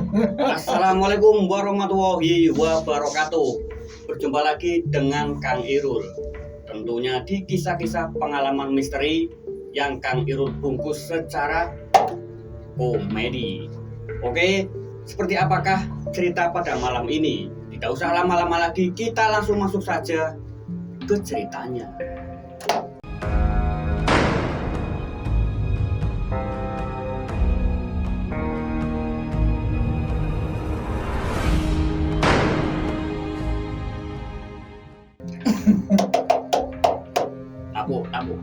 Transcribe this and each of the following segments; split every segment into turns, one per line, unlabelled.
Assalamualaikum warahmatullahi wabarakatuh. Berjumpa lagi dengan Kang Irul. Tentunya di kisah-kisah pengalaman misteri yang Kang Irul bungkus secara komedi. Oke, seperti apakah cerita pada malam ini? Tidak usah lama-lama lagi, kita langsung masuk saja ke ceritanya. Abu.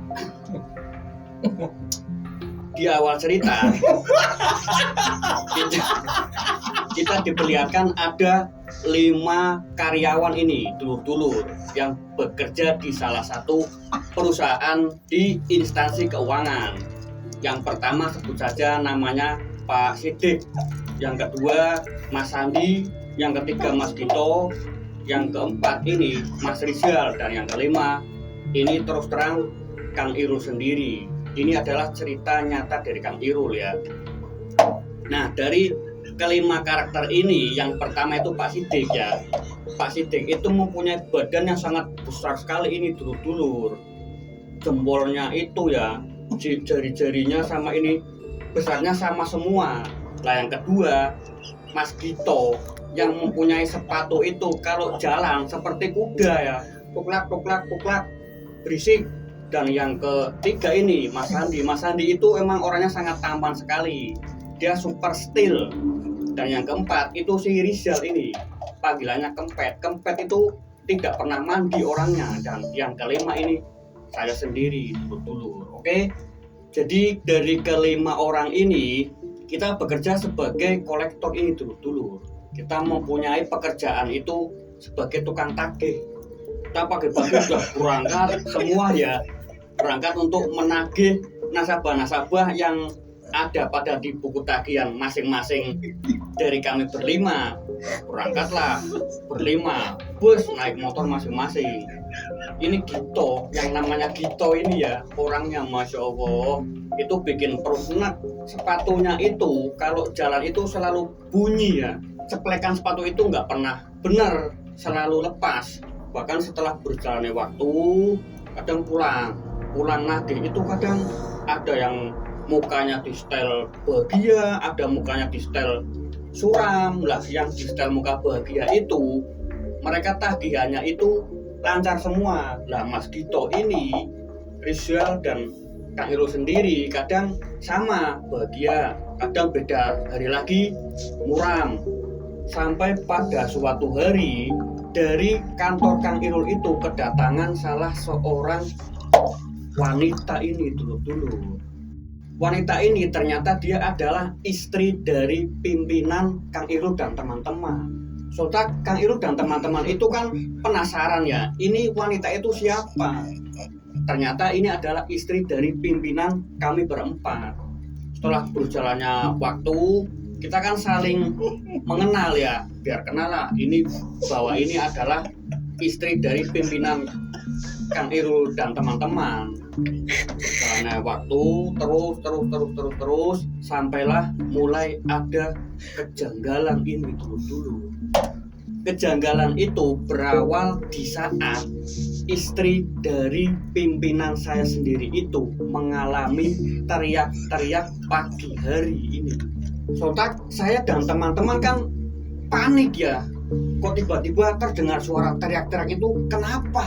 Di awal cerita kita diperlihatkan ada 5 karyawan ini, dulur-dulur yang bekerja di salah satu perusahaan di instansi keuangan. Yang pertama sebut saja namanya Pak Sidik, yang kedua Mas Sandi, yang ketiga Mas Dito, yang keempat ini Mas Rizal, dan yang kelima ini terus terang Kang Irul sendiri. Ini adalah cerita nyata dari Kang Irul ya. Nah, dari kelima karakter ini, yang pertama itu Pak Sidik ya. Pak Sidik itu mempunyai badan yang sangat besar sekali ini, dulur-dulur. Jempolnya itu ya, jari-jarinya sama ini besarnya sama semua. Nah, yang kedua Mas Dito yang mempunyai sepatu itu kalau jalan seperti kuda ya, tuklak berisik. Dan yang ketiga ini Mas Sandi itu emang orangnya sangat tampan sekali, dia super style. Dan yang keempat itu si Rizal ini, panggilannya Kempet itu tidak pernah mandi orangnya. Dan yang kelima ini saya sendiri, dulur-dulur. Oke, jadi dari kelima orang ini kita bekerja sebagai kolektor ini, dulur-dulur. Kita mempunyai pekerjaan itu sebagai tukang tagih. Kita pagi-pagi sudah berangkat semua ya, berangkat untuk menagih nasabah-nasabah yang ada pada di buku tagihan masing-masing. Dari kami berlima, berangkatlah berlima, bus naik motor masing-masing. Ini Gito, yang namanya Gito ini ya, orangnya Masya Allah itu bikin perut enak. Sepatunya itu kalau jalan itu selalu bunyi ya, ceplekan sepatu itu nggak pernah benar, selalu lepas. Bahkan setelah berjalannya waktu, kadang pulang nagih itu kadang ada yang mukanya di style bahagia, ada mukanya di style suram. Lah yang di style muka bahagia itu mereka tagihannya itu lancar semua. Lah Mas Dito ini, Rizal dan Kang Irul sendiri kadang sama bahagia, kadang beda hari lagi muram. Sampai pada suatu hari dari kantor Kang Irul itu kedatangan salah seorang wanita ini, dulu. Wanita ini ternyata dia adalah istri dari pimpinan Kang Irul dan teman-teman. Soalnya Kang Irul dan teman-teman itu kan penasaran ya, ini wanita itu siapa? Ternyata ini adalah istri dari pimpinan kami berempat. Setelah berjalannya waktu, kita kan saling mengenal ya, biar kenal lah ini bahwa ini adalah istri dari pimpinan Kang Irul dan teman-teman. Karena waktu terus sampailah mulai ada kejanggalan ini dulu. Kejanggalan itu berawal di saat istri dari pimpinan saya sendiri itu mengalami teriak-teriak pagi hari ini. Soalnya saya dan teman-teman kan panik ya, kok tiba-tiba terdengar suara teriak-teriak itu, kenapa?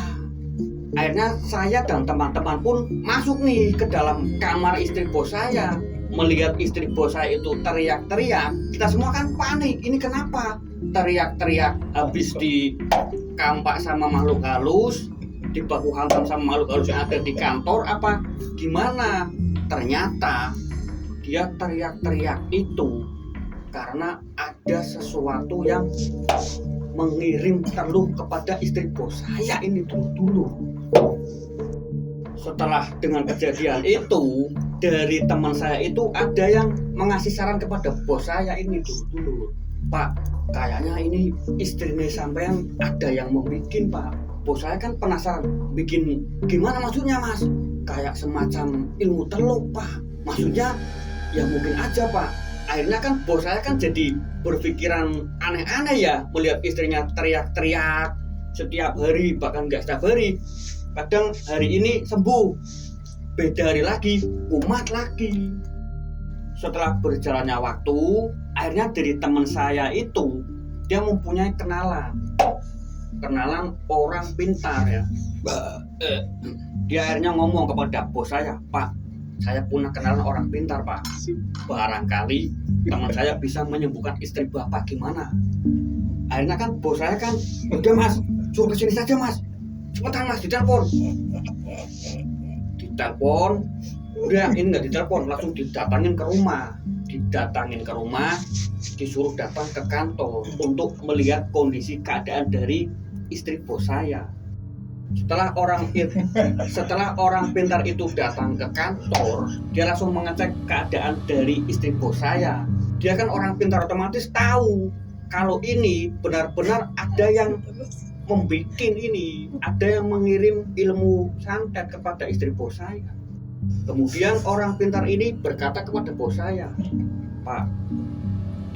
Akhirnya saya dan teman-teman pun masuk nih ke dalam kamar istri bos saya. Melihat istri bos saya itu teriak-teriak, kita semua kan panik, ini kenapa? Teriak-teriak habis dikampak sama makhluk halus, dibaku hantam sama makhluk halus yang ada di kantor apa gimana? Ternyata dia teriak-teriak itu karena ada sesuatu yang mengirim teluh kepada istri bos saya ini dulu. Setelah dengan kejadian itu, dari teman saya itu ada yang mengasih saran kepada bos saya ini dulu. Pak, kayaknya ini istrinya sampean ada yang mau bikin, Pak. Bos saya kan penasaran, bikin gimana maksudnya, Mas? Kayak semacam ilmu teluh, Pak. Maksudnya ya mungkin aja, Pak, Akhirnya kan bos saya kan jadi berpikiran aneh-aneh ya, melihat istrinya teriak-teriak setiap hari, bahkan nggak setiap hari. Kadang hari ini sembuh, beda hari lagi kumat lagi. Setelah berjalannya waktu, akhirnya dari teman saya itu dia mempunyai kenalan orang pintar ya. Dia akhirnya ngomong kepada bos saya, Pak, saya punya kenalan orang pintar, Pak. Barangkali teman saya bisa menyembuhkan istri Bapak, gimana? Akhirnya kan bos saya kan, udah Mas, suruh kesini saja Mas, cepetan Mas, ditelepon. Udah ini nggak ditelepon, langsung didatangin ke rumah, disuruh datang ke kantor untuk melihat kondisi keadaan dari istri bos saya. Setelah orang pintar itu datang ke kantor, dia langsung mengecek keadaan dari istri bos saya. Dia kan orang pintar, otomatis tahu kalau ini benar-benar ada yang ada yang mengirim ilmu santet kepada istri bos saya. Kemudian orang pintar ini berkata kepada bos saya, Pak,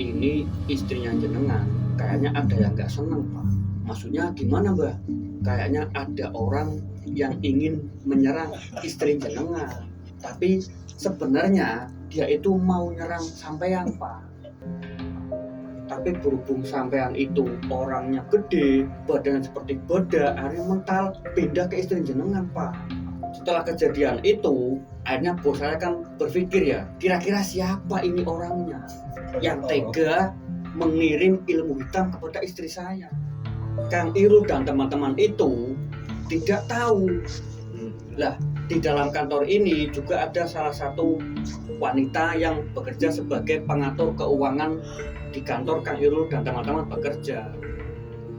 ini istrinya jenengan, kayaknya ada yang nggak senang, Pak. Maksudnya gimana, Mbak? Kayaknya ada orang yang ingin menyerang istri jenengan, tapi sebenarnya dia itu mau nyerang sampean, Pak. Tapi berhubung sampean itu orangnya gede, badannya seperti badak, akhirnya mental pindah ke istri jenengan, Pak. Setelah kejadian itu, akhirnya bos saya kan berpikir ya, kira-kira siapa ini orangnya yang tega mengirim ilmu hitam kepada istri saya. Kang Irul dan teman-teman itu tidak tahu. Lah, di dalam kantor ini juga ada salah satu wanita yang bekerja sebagai pengatur keuangan di kantor Kang Irul dan teman-teman bekerja.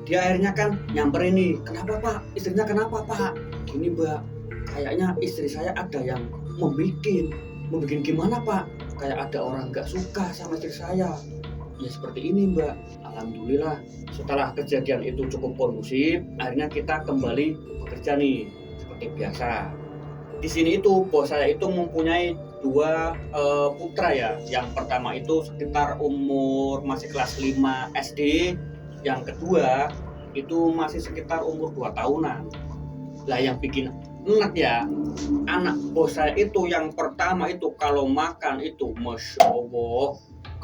Dia akhirnya kan nyamperin nih, kenapa Pak? Istrinya kenapa Pak? Gini Mbak, kayaknya istri saya ada yang membikin gimana Pak? Kayak ada orang gak suka sama istri saya. Ya seperti ini Mbak. Alhamdulillah setelah kejadian itu cukup kondusif, akhirnya kita kembali bekerja nih seperti biasa. Di sini itu bos saya itu mempunyai dua putra ya. Yang pertama itu sekitar umur masih kelas 5 SD, yang kedua itu masih sekitar umur 2 tahunan. Lah yang bikin enak ya, anak bos saya itu yang pertama itu kalau makan itu Masya Allah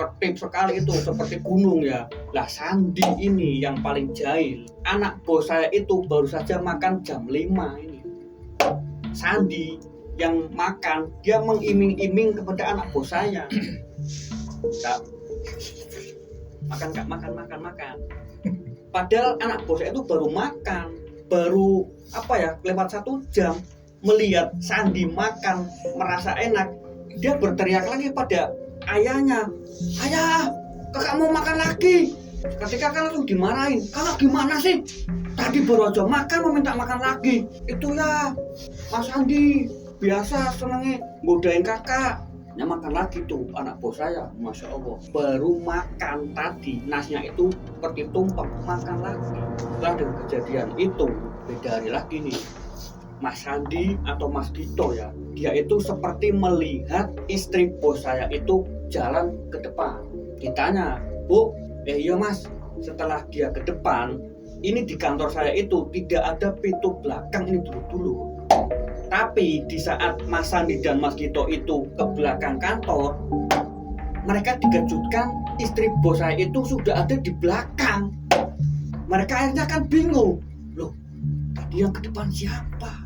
ketip sekali, itu seperti gunung ya. Lah Sandi ini yang paling jahil, anak bos saya itu baru saja makan jam 5 ini. Sandi yang makan, dia mengiming-iming kepada anak bos saya, Kak, makan. Padahal anak bos saya itu baru makan, lewat 1 jam. Melihat Sandi makan merasa enak, dia berteriak lagi pada ayahnya, ayah, kakak mau makan lagi. Ketika kan langsung dimarahin, kakak gimana sih? Tadi baru aja makan mau minta makan lagi. Itu ya Mas Sandi biasa senengnya godain kakak. Ya makan lagi tuh anak bos saya, Masya Allah, baru makan tadi nasinya itu seperti tumpeng, makan lagi. Setelah dengan kejadian itu, beda hari lagi nih, Mas Sandi atau Mas Dito ya, dia itu seperti melihat istri bos saya itu jalan ke depan. Ditanya, Bu, iya Mas, setelah dia ke depan, ini di kantor saya itu tidak ada pintu belakang ini dulu. Tapi di saat Mas Sandi dan Mas Dito itu ke belakang kantor, mereka dikejutkan istri bos saya itu sudah ada di belakang. Mereka akhirnya kan bingung, loh tadi yang ke depan siapa?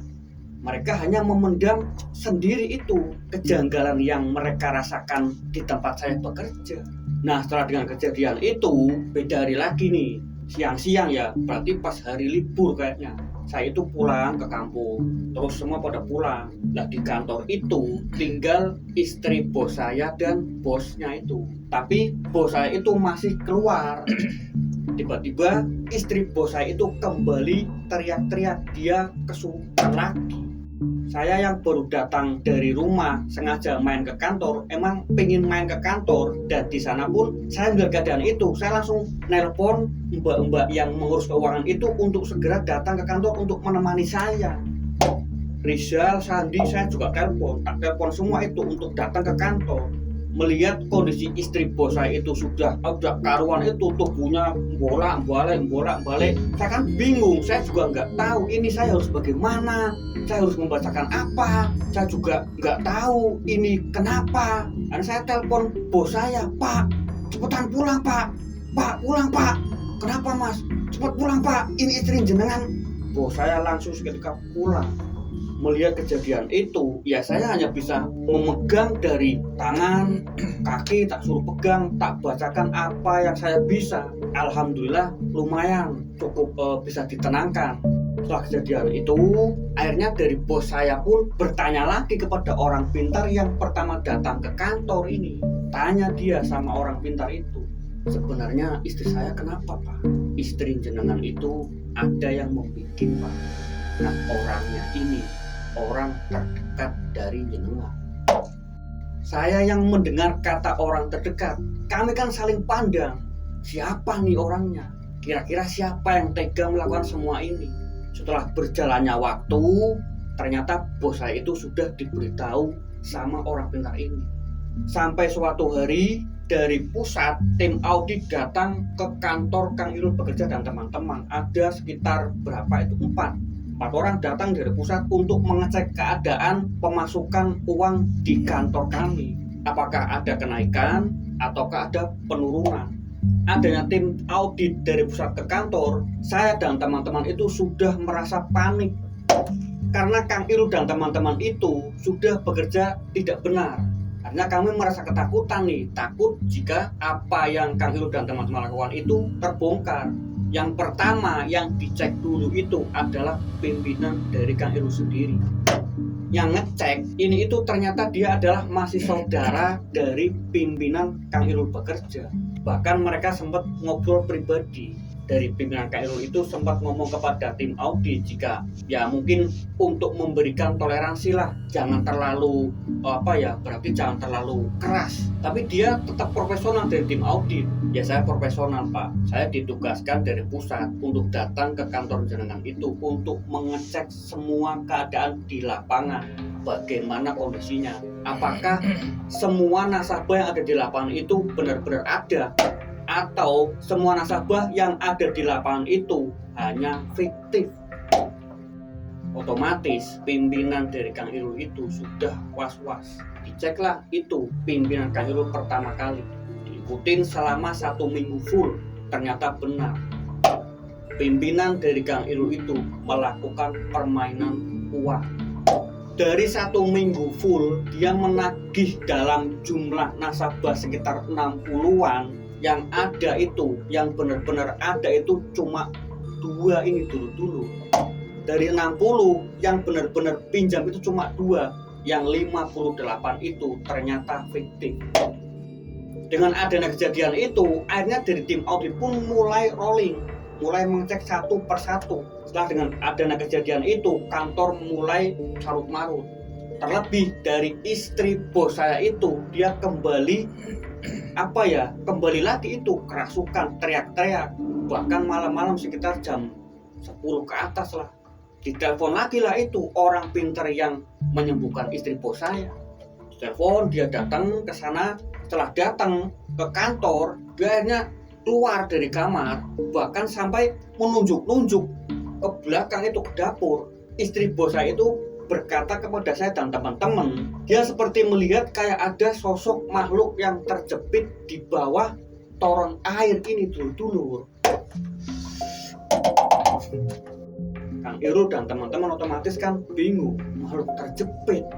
Mereka hanya memendam sendiri itu kejanggalan yang mereka rasakan di tempat saya bekerja. Nah setelah dengan kejadian itu, beda hari lagi nih, siang-siang ya, berarti pas hari libur kayaknya. Saya itu pulang ke kampung, terus semua pada pulang. Nah di kantor itu tinggal istri bos saya dan bosnya itu. Tapi bos saya itu masih keluar. Tiba-tiba istri bos saya itu kembali teriak-teriak, dia kesurupan lagi. Saya yang baru datang dari rumah sengaja main ke kantor, emang pengen main ke kantor, dan di sana pun saya nggak keadaan itu, saya langsung nelpon mbak-mbak yang mengurus keuangan itu untuk segera datang ke kantor untuk menemani saya. Rizal, Sandi, saya juga telepon semua itu untuk datang ke kantor. melihat kondisi istri bos saya itu sudah karuan, itu tubuhnya bolak-balik, saya kan bingung, saya juga nggak tahu ini saya harus bagaimana, saya harus membacakan apa, saya juga nggak tahu ini kenapa. Dan saya telepon bos saya, "Pak, cepetan pulang Pak, pulang Pak." "Kenapa Mas? Cepat pulang Pak, ini istri jenengan." Bos saya langsung seketika pulang. Melihat kejadian itu, ya saya hanya bisa memegang dari tangan, kaki, tak suruh pegang, tak bacakan apa yang saya bisa. Alhamdulillah lumayan cukup bisa ditenangkan. Setelah kejadian itu, akhirnya dari bos saya pun bertanya lagi kepada orang pintar yang pertama datang ke kantor ini. Tanya dia sama orang pintar itu, "Sebenarnya istri saya kenapa Pak? Istri jenengan itu ada yang membuat Pak. Nah orangnya ini orang terdekat dari jenengan." Saya yang mendengar kata orang terdekat, kami kan saling pandang, siapa nih orangnya, kira-kira siapa yang tega melakukan semua ini. Setelah berjalannya waktu, ternyata bos saya itu sudah diberitahu sama orang pintar ini. Sampai suatu hari dari pusat tim audit datang ke kantor Kang Irul Bekerja dan teman-teman. Ada sekitar berapa itu, 4 orang datang dari pusat untuk mengecek keadaan pemasukan uang di kantor kami. Apakah ada kenaikan ataukah ada penurunan. Adanya tim audit dari pusat ke kantor, saya dan teman-teman itu sudah merasa panik. Karena Kang Irul dan teman-teman itu sudah bekerja tidak benar. Karena kami merasa ketakutan nih, takut jika apa yang Kang Irul dan teman-teman lakukan itu terbongkar. Yang pertama yang dicek dulu itu adalah pimpinan dari Kang Irul sendiri. Yang ngecek ini itu ternyata dia adalah masih saudara dari pimpinan Kang Irul Bekerja. Bahkan mereka sempat ngobrol pribadi. Dari pimpinan Kang Irul itu sempat ngomong kepada tim audit jika ya mungkin untuk memberikan toleransi lah, jangan terlalu berarti jangan terlalu keras, tapi dia tetap profesional dari tim audit. Ya saya profesional Pak, saya ditugaskan dari pusat untuk datang ke kantor jenengan itu untuk mengecek semua keadaan di lapangan, bagaimana kondisinya, apakah semua nasabah yang ada di lapangan itu benar-benar ada, atau semua nasabah yang ada di lapangan itu hanya fiktif. Otomatis pimpinan dari Kang Irul itu sudah was-was. Diceklah itu pimpinan Kang Irul pertama kali, diikutin selama 1 minggu full. Ternyata benar, pimpinan dari Kang Irul itu melakukan permainan uang. Dari 1 minggu full dia menagih dalam jumlah nasabah sekitar 60-an. Yang ada itu, yang benar-benar ada itu cuma 2 ini dulu. Dari 60 yang benar-benar pinjam itu cuma 2, yang 58 itu ternyata fiktif. Dengan adanya kejadian itu, akhirnya dari tim audit pun mulai rolling, mulai mengecek satu persatu. Setelah dengan adanya kejadian itu, kantor mulai carut marut. Terlebih dari istri bos saya itu, dia kembali lagi itu kerasukan, teriak-teriak, bahkan malam-malam sekitar jam 10 ke atas lah. Ditelepon lagi lah itu orang pintar yang menyembuhkan istri bos saya. Telepon, dia datang ke sana. Setelah datang ke kantor, dia akhirnya keluar dari kamar, bahkan sampai menunjuk-nunjuk ke belakang itu, ke dapur. Istri bos saya itu berkata kepada saya dan teman-teman, dia seperti melihat kayak ada sosok makhluk yang terjepit di bawah toren air ini dulu. Kang Irul dan teman-teman otomatis kan bingung, makhluk terjepit.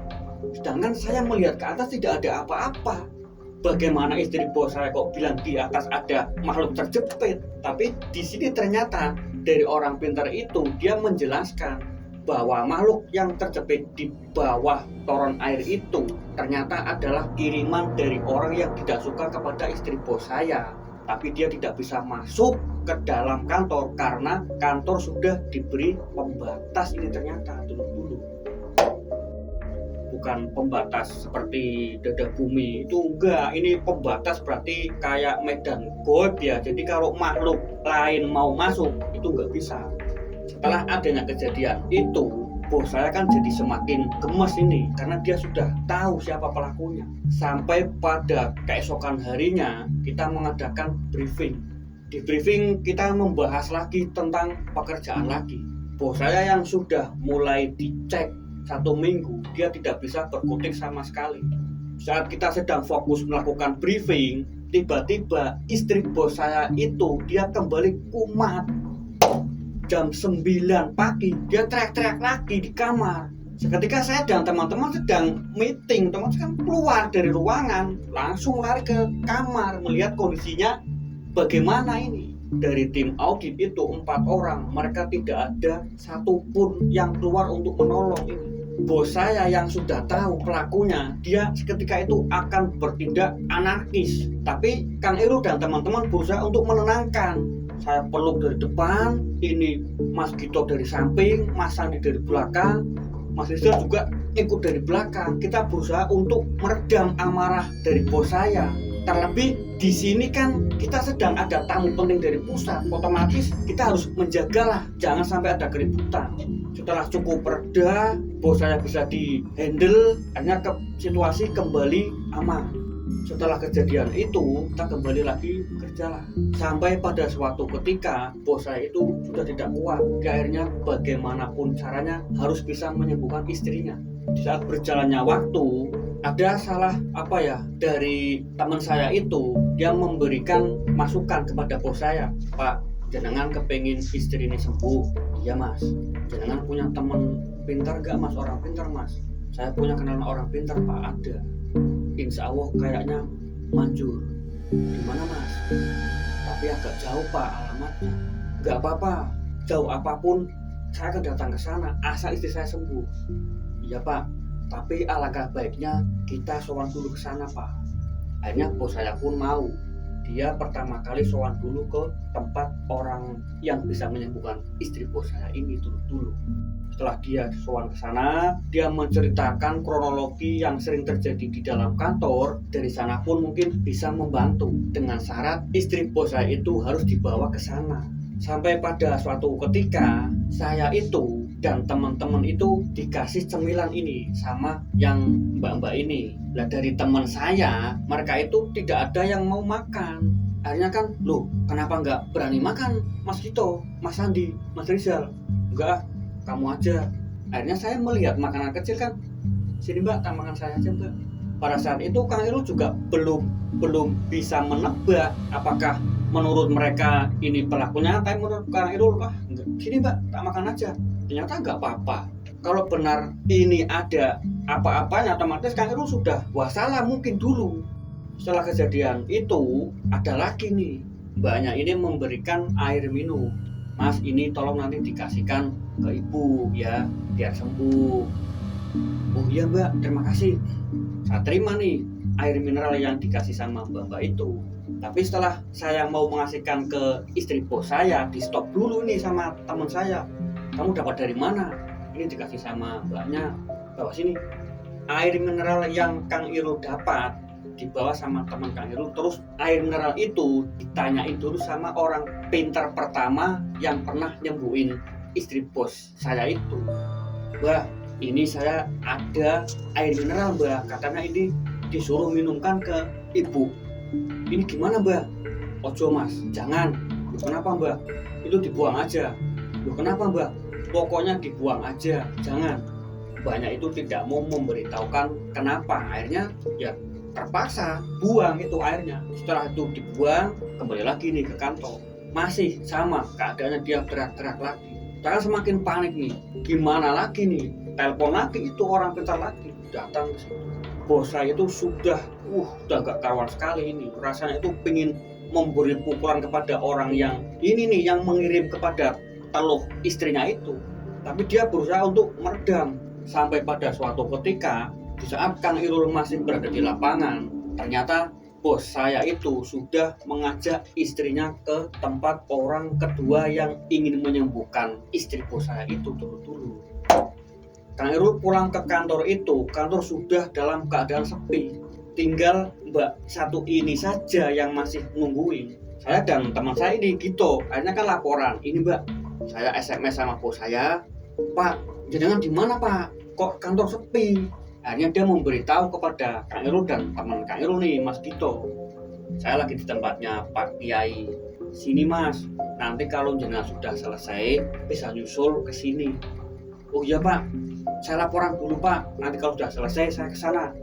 Sedangkan saya melihat ke atas tidak ada apa-apa. Bagaimana istri bos saya kok bilang di atas ada makhluk terjepit? Tapi di sini ternyata dari orang pintar itu dia menjelaskan bahwa makhluk yang terjepit di bawah toren air itu ternyata adalah kiriman dari orang yang tidak suka kepada istri bos saya. Tapi dia tidak bisa masuk ke dalam kantor karena kantor sudah diberi pembatas ini ternyata dulu. Bukan pembatas seperti dada bumi itu, enggak, ini pembatas berarti kayak medan goib ya. Jadi kalau makhluk lain mau masuk itu enggak bisa. Setelah adanya kejadian itu, bos saya kan jadi semakin gemes ini karena dia sudah tahu siapa pelakunya. Sampai pada keesokan harinya kita mengadakan briefing. Di briefing kita membahas lagi tentang pekerjaan lagi. Bos saya yang sudah mulai dicek 1 minggu, dia tidak bisa berkutik sama sekali. Saat kita sedang fokus melakukan briefing, tiba-tiba istri bos saya itu dia kembali kumat. Jam 9 pagi dia teriak-teriak lagi di kamar. Seketika saya dan teman-teman sedang meeting, teman-teman kan keluar dari ruangan, langsung lari ke kamar melihat kondisinya bagaimana ini. Dari tim audit itu 4 orang, mereka tidak ada satupun yang keluar untuk menolong ini. Bos saya yang sudah tahu pelakunya, dia seketika itu akan bertindak anarkis. Tapi Kang Irul dan teman-teman berusaha untuk menenangkan. Saya peluk dari depan, ini Mas Gito dari samping, Mas Sandi dari belakang, Mas Rizal juga ikut dari belakang. Kita berusaha untuk meredam amarah dari bos saya. Terlebih di sini kan kita sedang ada tamu penting dari pusat, otomatis kita harus menjagalah jangan sampai ada keributan. Setelah cukup reda, bos saya bisa di-handle, akhirnya situasi kembali aman. Setelah kejadian itu, kita kembali lagi kerja. Sampai pada suatu ketika, bos saya itu sudah tidak kuat. Dia akhirnya bagaimanapun caranya harus bisa menyembuhkan istrinya. Di saat berjalannya waktu, ada salah dari teman saya itu, dia memberikan masukan kepada bos saya. Pak, jenengan kepengin istri ini sembuh? Iya mas. Jenengan punya teman pintar gak mas? Orang pintar mas? Saya punya kenalan orang pintar pak, ada. Insya Allah kayaknya manjur. Di mana mas? Tapi agak jauh pak alamatnya. Gak apa-apa, jauh apapun saya akan datang ke sana asal istri saya sembuh. Iya pak, tapi alangkah baiknya kita sowan dulu ke sana pak. Akhirnya bos saya pun mau. Dia pertama kali sowan dulu ke tempat orang yang bisa menyembuhkan istri bos saya ini dulu. Setelah dia sowan ke sana, dia menceritakan kronologi yang sering terjadi di dalam kantor. Dari sana pun mungkin bisa membantu dengan syarat istri bos saya itu harus dibawa ke sana. Sampai pada suatu ketika saya itu dan teman-teman itu dikasih cemilan ini sama yang mbak-mbak ini. Nah dari teman saya, mereka itu tidak ada yang mau makan. Akhirnya kan, loh kenapa nggak berani makan Mas Gito, Mas Sandi, Mas Rizal? Enggak, kamu aja. Akhirnya saya melihat makanan kecil kan, sini mbak, makan saya aja mbak. Pada saat itu Kang Irul juga belum bisa menebak apakah menurut mereka ini pelakunya, tapi menurut Kang Irul enggak, sini mbak, tak makan aja. Ternyata nggak apa-apa. Kalau benar ini ada apa-apanya, otomatis Kang Irul sudah wassalam mungkin dulu. Setelah kejadian itu ada lagi nih, mbaknya ini memberikan air minum. Mas ini tolong nanti dikasihkan ke ibu ya biar sembuh. Oh iya mbak, terima kasih. Saya terima nih air mineral yang dikasih sama mbak-mbak itu. Tapi setelah saya mau mengasihkan ke istri bos saya, di stop dulu nih sama teman saya. Kamu dapat dari mana? Ini dikasih sama mbaknya, bawa sini. Air mineral yang Kang Irul dapat dibawa sama teman Kang Irul. Terus air mineral itu ditanyain dulu sama orang pintar pertama yang pernah nyembuhin istri bos saya itu. Mbak, ini saya ada air mineral mbak, katanya ini disuruh minumkan ke ibu. Ini gimana mbak? Ojo mas, jangan. Loh, kenapa mbak? Itu dibuang aja. Loh kenapa mbak? Pokoknya dibuang aja, jangan. Mbaknya itu tidak mau memberitahukan kenapa. Akhirnya ya terpaksa buang itu airnya. Setelah itu dibuang, kembali lagi nih ke kantor. Masih sama keadaannya, dia teriak-teriak lagi. Saya semakin panik nih. Gimana lagi nih? Telepon lagi itu orang pintar lagi datang ke situ. Bos saya itu sudah gak karuan sekali ini. Rasanya itu pengen memberi pukulan kepada orang yang ini nih, yang mengirim kepada teluh istrinya itu. Tapi dia berusaha untuk meredam. Sampai pada suatu ketika, di saat Kang Irul masih berada di lapangan, ternyata bos saya itu sudah mengajak istrinya ke tempat orang kedua yang ingin menyembuhkan istri bos saya itu dulu. Kang Irul pulang ke kantor itu, kantor sudah dalam keadaan sepi. Tinggal mbak satu ini saja yang masih nungguin. Saya dan teman saya ini gitu, akhirnya kan laporan, ini mbak, saya SMS sama bos saya, Pak, jenengan di mana Pak? Kok kantor sepi? Akhirnya dia memberitahu kepada Kang Irul dan teman Kang Irul nih, Mas Dito. Saya lagi di tempatnya Pak Kiai. Sini Mas, nanti kalau jenengan sudah selesai bisa nyusul ke sini. Oh iya Pak, saya laporan dulu Pak. Nanti kalau sudah selesai saya ke sana.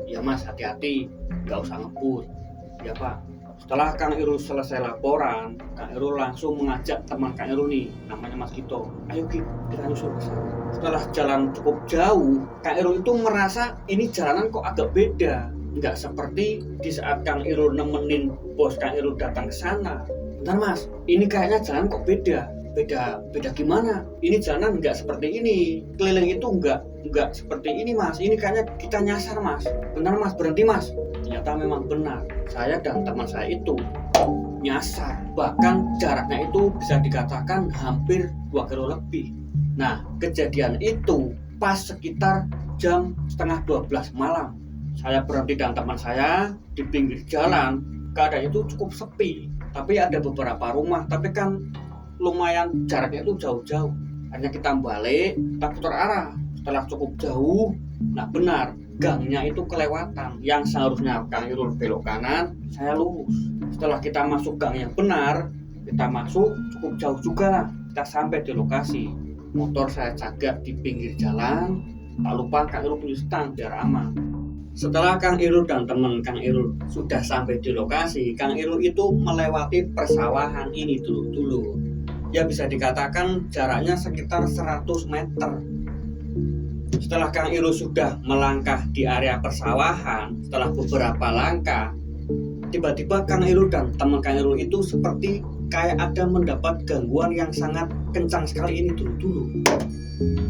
Ya Mas, hati-hati, nggak usah ngebut. Ya Pak. Setelah Kang Irul selesai laporan, Kang Irul langsung mengajak teman Kang Irul nih, namanya Mas Gito. Ayo kita nyusul ke sana. Setelah jalan cukup jauh, Kang Irul itu merasa ini jalanan kok agak beda. Nggak seperti di saat Kang Irul nemenin bos Kang Irul datang ke sana. Bentar Mas, ini kayaknya jalan kok beda gimana? Ini jalanan nggak seperti ini, keliling itu nggak seperti ini Mas. Ini kayaknya kita nyasar Mas. Bentar Mas, berhenti Mas. Ternyata memang benar, saya dan teman saya itu nyasar. Bahkan jaraknya itu bisa dikatakan hampir 2 kilo lebih. Nah, kejadian itu pas sekitar jam setengah 12 malam. Saya berhenti dan teman saya di pinggir jalan. Keadaan itu cukup sepi, tapi ada beberapa rumah, tapi kan lumayan jaraknya itu jauh-jauh. Hanya kita balik, kita putar arah. Setelah cukup jauh, nah benar, gangnya itu kelewatan. Yang seharusnya Kang Irul belok kanan, saya lurus. Setelah kita masuk gang yang benar, kita masuk cukup jauh juga. Kita sampai di lokasi. Motor saya jaga di pinggir jalan. Tak lupa Kang Irul punya stang biar aman. Setelah Kang Irul dan teman Kang Irul sudah sampai di lokasi, Kang Irul itu melewati persawahan ini dulu. Ya bisa dikatakan jaraknya sekitar 100 meter. Setelah Kang Irul sudah melangkah di area persawahan, setelah beberapa langkah, tiba-tiba Kang Irul dan teman Kang Irul itu seperti kayak ada mendapat gangguan yang sangat kencang sekali ini dulu.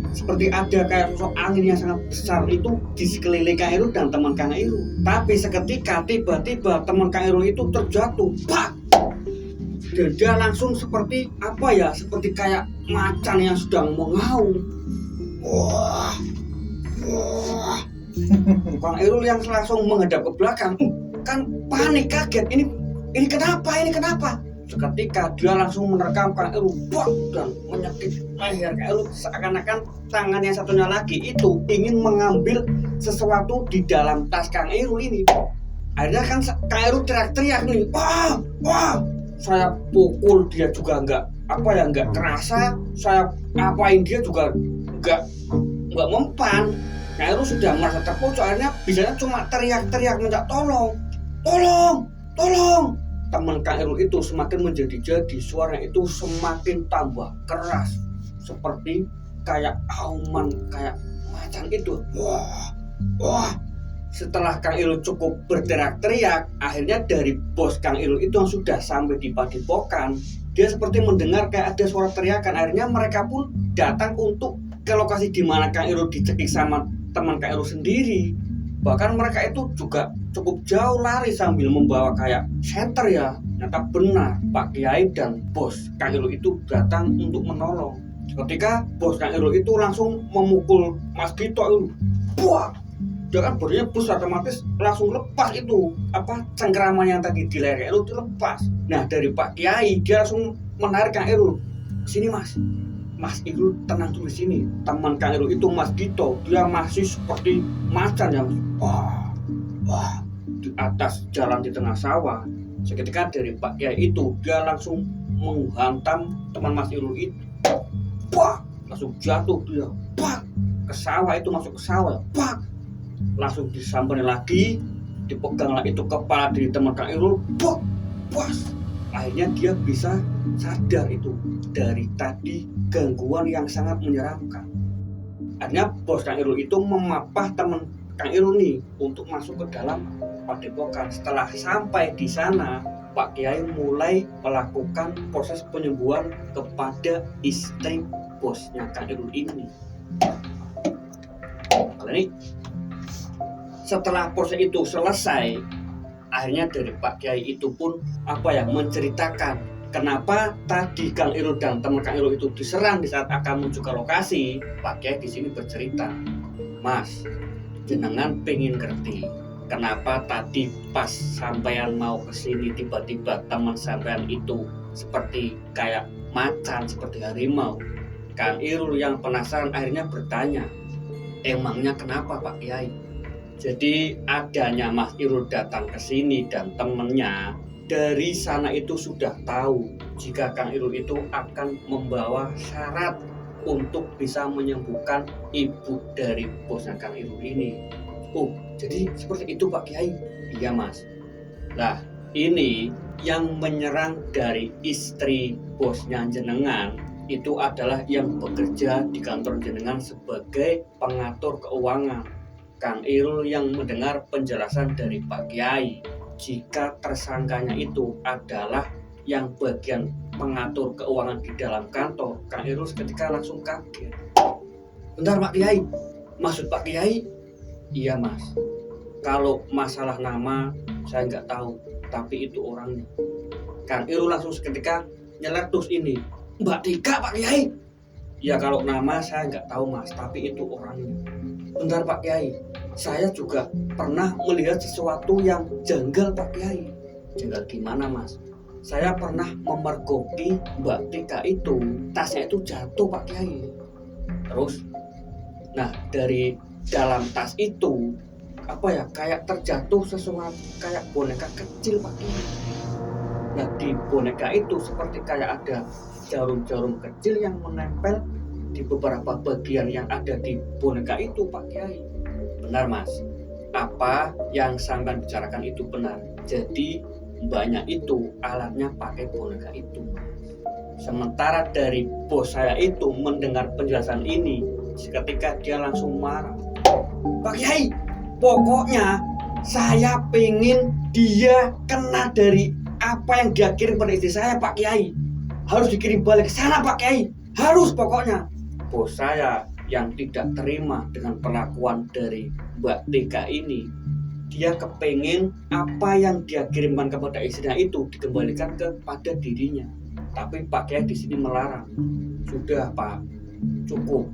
Seperti ada kayak sosok angin yang sangat besar itu di sekeliling Kang Irul dan teman Kang Irul. Tapi seketika tiba-tiba teman Kang Irul itu terjatuh. Pak! Dan dia langsung seperti seperti kayak macan yang sedang mengaum. Wah. Kang Irul yang langsung menghadap ke belakang, kan panik, kaget. Ini kenapa? Seketika dia langsung menerkam Kang Irul, dan menyekik leher Kang Irul, seakan-akan tangan yang satunya lagi itu ingin mengambil sesuatu di dalam tas Kang Irul ini. Akhirnya kan Kang Irul teriak-teriak nih, wah. Saya pukul dia juga nggak kerasa. Saya apain dia juga nggak mempan. Kang Irul sudah merasa terpojok. Akhirnya bisanya cuma teriak-teriak minta tolong. Teman Kang Irul itu semakin menjadi-jadi, suaranya itu semakin tambah keras, seperti kayak auman, kayak macan itu. Wah. Setelah Kang Irul cukup berteriak-teriak, akhirnya dari bos Kang Irul itu yang sudah sampai di padepokan, dia seperti mendengar kayak ada suara teriakan. Akhirnya mereka pun datang untuk ke lokasi di mana Kang Irul dicekik sama teman Kang Irul sendiri. Bahkan mereka itu juga cukup jauh lari sambil membawa kayak senter ya. Ternyata benar, Pak Kiai dan bos Kang Irul itu datang untuk menolong. Ketika bos Kang Irul itu langsung memukul Mas Gito itu, buah! Dia kan badannya besar, otomatis langsung lepas itu cengkeraman yang tadi di leher itu lepas. Nah dari Pak Kiai dia langsung menarik Kang Irul, sini Mas Irul tenang dulu di sini. Teman Kang Irul itu Mas Gito, dia masih seperti macan yang wah di atas jalan di tengah sawah. Seketika dari Pak Kiai itu dia langsung menghantam teman Mas Irul itu, langsung jatuh dia, ke sawah itu, masuk ke sawah, langsung disamperin lagi, dipeganglah itu kepala dari teman Kang Irul, akhirnya dia bisa sadar itu dari tadi gangguan yang sangat menyeramkan. Akhirnya bos Kang Irul itu memapah teman Kang Irul nih untuk masuk ke dalam padepokan. Setelah sampai di sana, Pak Kiai mulai melakukan proses penyembuhan kepada istri bosnya Kang Irul ini. Setelah proses itu selesai, akhirnya dari Pak Kiai itu pun menceritakan kenapa tadi Kang Irul dan teman Kang Irul itu diserang di saat akan menuju ke lokasi. Pak Kiai di sini bercerita, Mas, jenengan pengen ngerti kenapa tadi pas sampean mau kesini tiba-tiba teman sampean itu seperti kayak macan, seperti harimau. Kang Irul yang penasaran akhirnya bertanya, emangnya kenapa Pak Kiai? Jadi adanya Mas Irul datang ke sini dan temennya dari sana itu sudah tahu jika Kang Irul itu akan membawa syarat untuk bisa menyembuhkan ibu dari bosnya Kang Irul ini. Oh, jadi seperti itu Pak Kiai? Iya Mas. Nah, ini yang menyerang dari istri bosnya jenengan itu adalah yang bekerja di kantor jenengan sebagai pengatur keuangan. Kang Irul yang mendengar penjelasan dari Pak Kiai jika tersangkanya itu adalah yang bagian pengatur keuangan di dalam kantor, Kang Irul seketika langsung kaget. Bentar Pak Kiai, maksud Pak Kiai? Iya Mas, kalau masalah nama saya nggak tahu, tapi itu orangnya. Kang Irul langsung seketika nyeletus ini, Mbak Tika Pak Kiai. Ya kalau nama saya nggak tahu Mas, tapi itu orangnya. Bentar Pak Kiai, saya juga pernah melihat sesuatu yang janggal Pak Kiai. Janggal gimana Mas? Saya pernah memergoki Mbak Tika itu, tasnya itu jatuh Pak Kiai. Terus, nah dari dalam tas itu kayak terjatuh sesuatu kayak boneka kecil Pak Kiai. Nah di boneka itu seperti kayak ada jarum-jarum kecil yang menempel di beberapa bagian yang ada di boneka itu Pak Kiai. Benar Mas, apa yang sampean bicarakan itu benar. Jadi mbaknya itu alatnya pakai boneka itu. Sementara dari bos saya itu mendengar penjelasan ini, seketika dia langsung marah. Pak Kiai, pokoknya saya pengen dia kena dari apa yang dia kirim pada istri saya Pak Kiai. Harus dikirim balik ke sana Pak Kiai. Harus pokoknya. Bos saya yang tidak terima dengan perlakuan dari Mbak Tika ini, dia kepengen apa yang dia kirimkan kepada istrinya itu dikembalikan kepada dirinya. Tapi Pak Kiai di sini melarang. Sudah Pak, cukup.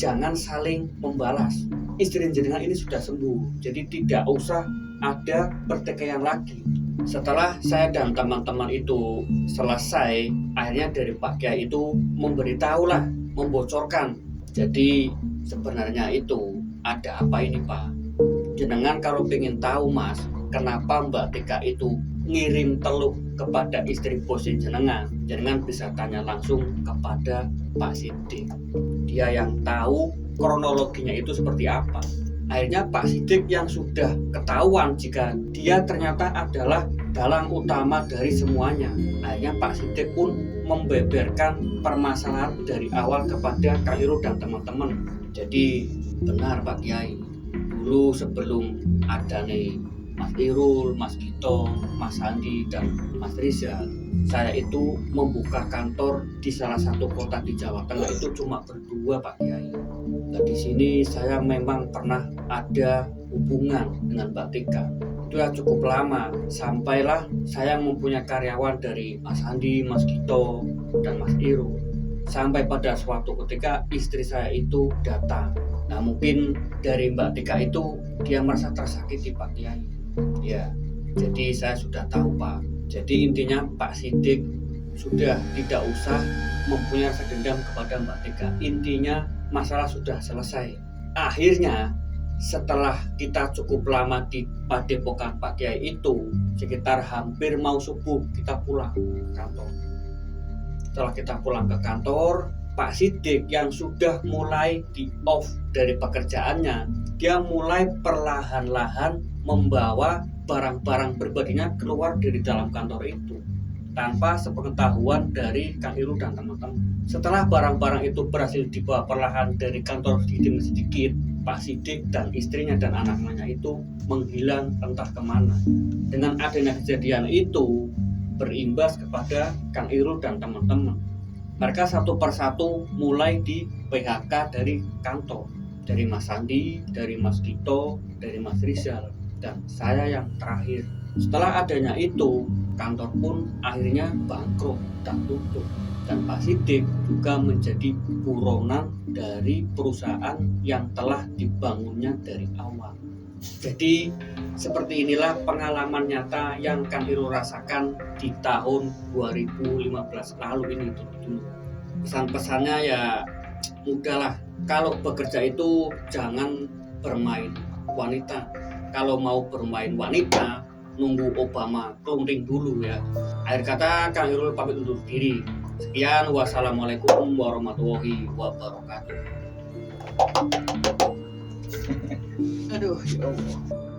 Jangan saling membalas. Istri jenengan ini sudah sembuh, jadi tidak usah ada pertikaian lagi. Setelah saya dan teman-teman itu selesai, akhirnya dari Pak Kiai itu memberitahulah, membocorkan. Jadi sebenarnya itu ada apa ini Pak? Jenengan kalau pengen tahu Mas, kenapa Mbak Tika itu ngirim teluk kepada istri bos jenengan, jenengan bisa tanya langsung kepada Pak Sidik. Dia yang tahu kronologinya itu seperti apa. Akhirnya Pak Sidik yang sudah ketahuan jika dia ternyata adalah dalang utama dari semuanya. Akhirnya Pak Sidik pun membeberkan permasalahan dari awal kepada Kang Irul dan teman-teman. Jadi benar Pak Kiai, dulu sebelum ada nih Mas Irul, Mas Gito, Mas Andi, dan Mas Rizal, saya itu membuka kantor di salah satu kota di Jawa Tengah itu cuma berdua Pak Kiai. Nah, di sini saya memang pernah ada hubungan dengan Mbak Tika. Itu ya cukup lama, sampailah saya mempunyai karyawan dari Mas Andi, Mas Gito, dan Mas Irul. Sampai pada suatu ketika istri saya itu datang. Nah mungkin dari Mbak Tika itu dia merasa tersakiti Pak Kiai. Ya, jadi saya sudah tahu Pak. Jadi intinya Pak Sidik sudah tidak usah mempunyai rasa dendam kepada Mbak Tika. Intinya masalah sudah selesai. Akhirnya setelah kita cukup lama di padepokan Pak Kiai itu, sekitar hampir mau subuh kita pulang ke kantor. Setelah kita pulang ke kantor, Pak Sidik yang sudah mulai di off dari pekerjaannya, dia mulai perlahan-lahan membawa barang-barang pribadinya keluar dari dalam kantor itu tanpa sepengetahuan dari Kang Irul dan teman-teman. Setelah barang-barang itu berhasil dibawa perlahan dari kantor sedikit demi sedikit, Pak Sidik dan istrinya dan anak-anaknya itu menghilang entah kemana. Dengan adanya kejadian itu berimbas kepada Kang Irul dan teman-teman. Mereka satu persatu mulai di PHK dari kantor, dari Mas Andi, dari Mas Gito, dari Mas Rizal, dan saya yang terakhir. Setelah adanya itu, kantor pun akhirnya bangkrut dan tutup. Dan Pak Sidik juga menjadi buronan dari perusahaan yang telah dibangunnya dari awal. Jadi seperti inilah pengalaman nyata yang Kang Irul rasakan di tahun 2015 lalu ini dulu. Pesan-pesannya ya Udahlah, kalau bekerja itu jangan bermain wanita. Kalau mau bermain wanita, nunggu Obama clonting dulu ya. Akhir kata, Kang Irul pamit undur diri. Sekian, wassalamualaikum warahmatullahi wabarakatuh. Aduh, ya Allah.